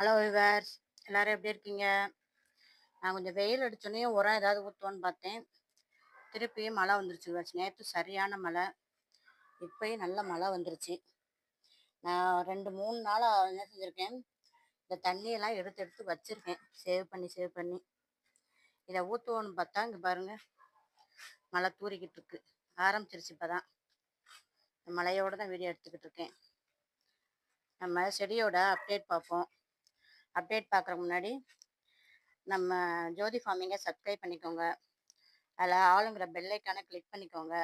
Hello viewers, எல்லாரும் எப்படி இருக்கீங்க? நான் கொஞ்சம் வெயில் அடிச்சோன்னே உரம் ஏதாவது ஊற்றுவோன்னு பார்த்தேன். திருப்பியும் மழை வந்துருச்சு விவர்ஸ். நேற்று சரியான மழை. இப்பயும் நல்ல மழை வந்துருச்சு. நான் 2, 3 நாளா என்ன செஞ்சுருக்கேன், இந்த தண்ணியெல்லாம் எடுத்து எடுத்து வச்சிருக்கேன். சேவ் பண்ணி. இதை ஊற்றுவோன்னு பார்த்தா, இங்கே பாருங்க மழை தூறிக்கிட்டு இருக்கு. ஆரம்பிச்சிருச்சு இப்பதான். இந்த மழையோட தான் வீடியோ எடுத்துக்கிட்டு இருக்கேன். நம்ம செடியோட அப்டேட் பார்ப்போம். அப்டேட் பார்க்குறதுக்கு முன்னாடி நம்ம ஜோதி ஃபார்மிங்கை சப்ஸ்கிரைப் பண்ணிக்கோங்க. அதில் ஆளுங்கிற பெல் ஐக்கானை கிளிக் பண்ணிக்கோங்க.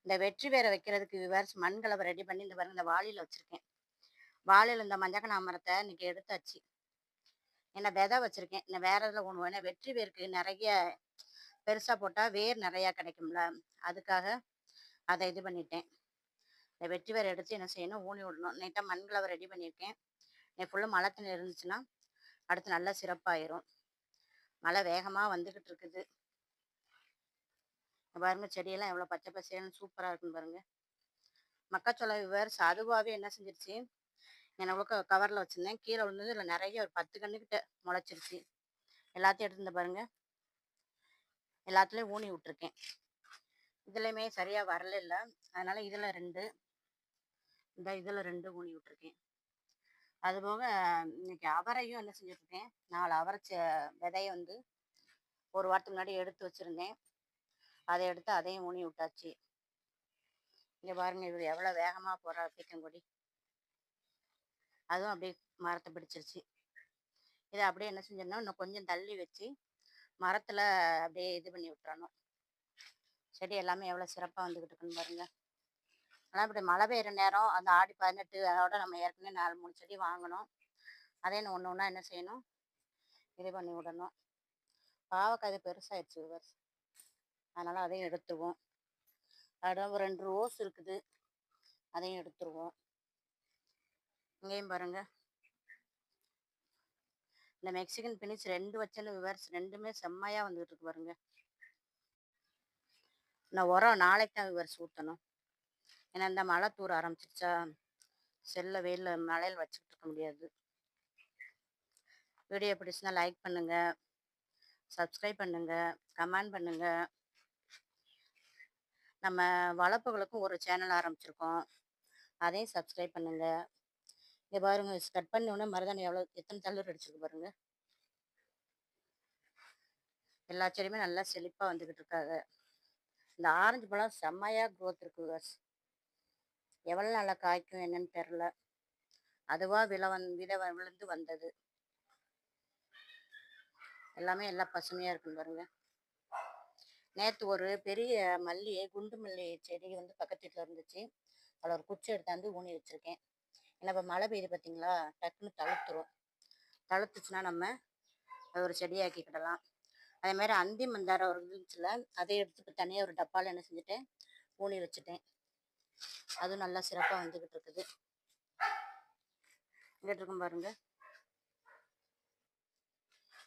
இந்த வெற்றி வேரை வைக்கிறதுக்கு விவர்ஸ் மண் கலவை ரெடி பண்ணி இந்த பாருங்க இந்த வாளியில் வச்சுருக்கேன். வாளியில் இந்த மஞ்சக்கணா மரத்தை இன்னைக்கு எடுத்தாச்சு. ஏன்னா விதை வச்சுருக்கேன். இந்த வேற இதில் ஒன்று ஏன்னா வெற்றி வேருக்கு நிறைய பெருசாக போட்டால் வேர் நிறையா கிடைக்கும்ல, அதுக்காக அதை இது பண்ணிட்டேன். இந்த வெற்றி வேரை எடுத்து என்ன செய்யணும், ஊனி விடணும். நேற்று மண் கலவை ரெடி பண்ணியிருக்கேன். இன்னைக்கு ஃபுல்லாக மழை தண்ணி இருந்துச்சுன்னா அடுத்து நல்லா சிறப்பாயிரும். மழை வேகமாக வந்துக்கிட்டு இருக்குது. பாருங்க செடியெல்லாம் எவ்வளோ பச்சை பசேல்னு சூப்பராக இருக்குன்னு பாருங்க. மக்காச்சோள விவர்ஸ் அதுவாகவே என்ன செஞ்சிருச்சு, எனக்கு கவரில் வச்சுருந்தேன், கீழே விழுந்தது. இதில் நிறைய ஒரு 10 கன்றுக்கிட்ட முளைச்சிருச்சு. எல்லாத்தையும் எடுத்து பாருங்க, எல்லாத்துலேயும் ஊனி விட்டுருக்கேன். இதுலையுமே சரியாக வரல இல்லை, அதனால் இதில் 2, இதில் 2 ஊனி விட்டுருக்கேன். அதுபோக இன்னைக்கு அவரையும் என்ன செஞ்சுட்ருக்கேன், 4 அவரை விதையை ஒரு வாரத்துக்கு முன்னாடி எடுத்து வச்சுருந்தேன். அதை எடுத்து அதையும் ஊனி விட்டாச்சு. இங்கே பாருங்க இவர் எவ்வளோ வேகமாக போகிறா பீக்கங்கொடி. அதுவும் அப்படியே மரத்தை பிடிச்சிருச்சு. இதை அப்படியே என்ன செஞ்சிடணும், இன்னும் கொஞ்சம் தள்ளி வச்சு மரத்தில் அப்படியே இது பண்ணி விட்டுறணும். செடி எல்லாமே எவ்வளோ சிறப்பாக வந்துக்கிட்டு இருக்குன்னு பாருங்க. ஆனால் இப்படி மழை பெய்கிற நேரம் அந்த ஆடி 18 அதோட நம்ம ஏற்கனவே 4, 3 செடி வாங்கணும். அதே ஒன்று ஒன்றா என்ன செய்யணும், இது பண்ணி விடணும். பாவக்காய் இது பெருசாகிடுச்சு விவர்ஸ், அதனால் அதையும் எடுத்துருவோம். அதோட ஒரு 2 ரோஸ் இருக்குது, அதையும் எடுத்துருவோம். இங்கேயும் பாருங்க இந்த மெக்சிகன் பினிச் 2 வச்சேன்னு விவர்ஸ், 2மே செம்மையாக வந்துகிட்டு இருக்கு பாருங்க. நான் உரம் நாளைக்கு தான் விவர்ஸ் ஊற்றணும். ஏன்னா இந்த மழை தூர ஆரம்பிச்சிருச்சா, செல்ல வெயிலில் மழையில் வச்சுக்கிட்டு இருக்க முடியாது. வீடியோ பிடிச்சுன்னா லைக் பண்ணுங்கள், சப்ஸ்கிரைப் பண்ணுங்கள், கமெண்ட் பண்ணுங்கள். நம்ம வளர்ப்புகளுக்கும் ஒரு சேனல் ஆரம்பிச்சிருக்கோம், அதையும் சப்ஸ்கிரைப் பண்ணுங்கள். இங்கே பாருங்க கட் பண்ண உடனே மருதாணி எத்தனை தள்ளூர் அடிச்சிருக்கு பாருங்க. எல்லா செடியுமே நல்லா செழிப்பாக வந்துக்கிட்டு இருக்காங்க. இந்த ஆரஞ்சு பழம் செம்மையாக க்ரோத் இருக்கு விவர்ஸ். எவ்வளோ நல்லா காய்க்கும் என்னன்னு தெரில, அதுவாக விதை விழுந்து வந்தது. எல்லாமே எல்லாம் பசுமையாக இருக்குன்னு பாருங்க. நேற்று ஒரு பெரிய குண்டு மல்லி செடி பக்கத்து வீட்டில் இருந்துச்சு. அதில் ஒரு குச்சி எடுத்தாந்து ஊனி வச்சுருக்கேன். ஏன்னா இப்போ மழை பெய்யுது பார்த்தீங்களா, டக்குன்னு தழுத்துரும். தழுத்துச்சுன்னா நம்ம அது ஒரு செடியாக்கிக்கிடலாம். அதே மாதிரி அந்தி மந்தாரம் ஒரு இருந்துச்சுல, அதை எடுத்து தனியாக ஒரு டப்பாவில் என்ன செஞ்சுட்டேன், ஊனி வச்சுட்டேன். அதுவும் நல்லா சிறப்பாக வந்துக்கிட்டு இருக்குது. இங்கிட்டு இருக்கும் பாருங்க.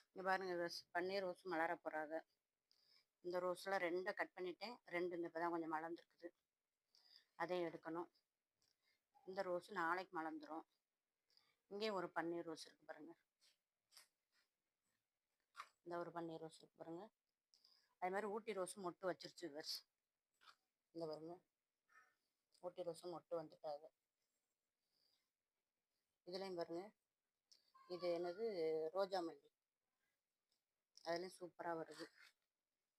இங்கே பாருங்க ரோஸ், பன்னீர் ரோஸ் மலர போகிறாங்க. இந்த ரோஸில் 2 கட் பண்ணிட்டேன், 2 இந்த இப்போ தான் கொஞ்சம் மலர்ந்துருக்குது, அதையும் எடுக்கணும். இந்த ரோஸு நாளைக்கு மலர்ந்துடும். இங்கேயும் ஒரு பன்னீர் ரோஸ் இருக்குது பாருங்கள். இந்த ஒரு பன்னீர் ரோஸ் இருக்குது பாருங்கள். அதே மாதிரி ஊட்டி ரோஸும் மொட்டு வச்சிருச்சு விவர்ஸ். இந்த பாருங்க, ஊட்டி ரோஸும் மொட்டு வந்துட்டாங்க. இதுலேயும் பாருங்க, இது என்னது ரோஜா மல்லி, அதுலேயும் சூப்பராக வருது.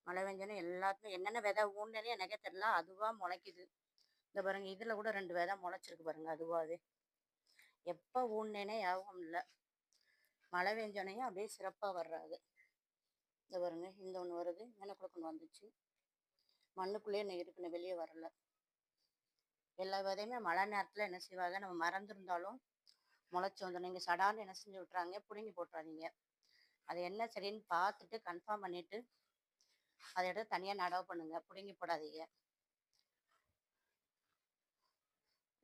மழை பெஞ்சோன்னே எல்லாத்துக்கும் என்னென்ன விதை ஊன்னே எனக்கே தெரியல, அதுவாக முளைக்குது. இந்த பாருங்க இதில் கூட 2 விதை முளைச்சிருக்கு பாருங்க. அதுவாகவே எப்போ ஊன்னேனே ஞாபகம் இல்லை, மழை பெஞ்சோன்னையும் அப்படியே சிறப்பாக வர்றாது. இந்த பாருங்க இந்த ஒன்று வருது, எனக்குள்ள கொண்டு வந்துச்சு. மண்ணுக்குள்ளேயே என்ன இருக்குன்னு வெளியே வரல. எல்லா விதையுமே மழை நேரத்தில் என்ன செய்வாங்க, நம்ம மறந்துருந்தாலும் முளைச்சி வந்துடும். நீங்கள் சடான்னு என்ன செஞ்சு விட்றாங்க, பிடுங்கி போட்டுறாதீங்க. அது என்ன சரின்னு பார்த்துட்டு கன்ஃபார்ம் பண்ணிவிட்டு அதை எடுத்து தனியாக நடவு பண்ணுங்க, பிடுங்கி போடாதீங்க.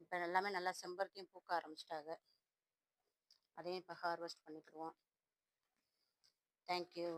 இப்போ எல்லாமே நல்லா செம்பருத்தியும் பூக்க ஆரம்பிச்சிட்டாங்க, அதையும் இப்போ ஹார்வெஸ்ட் பண்ணிக்கிடுவோம். தேங்க்யூ.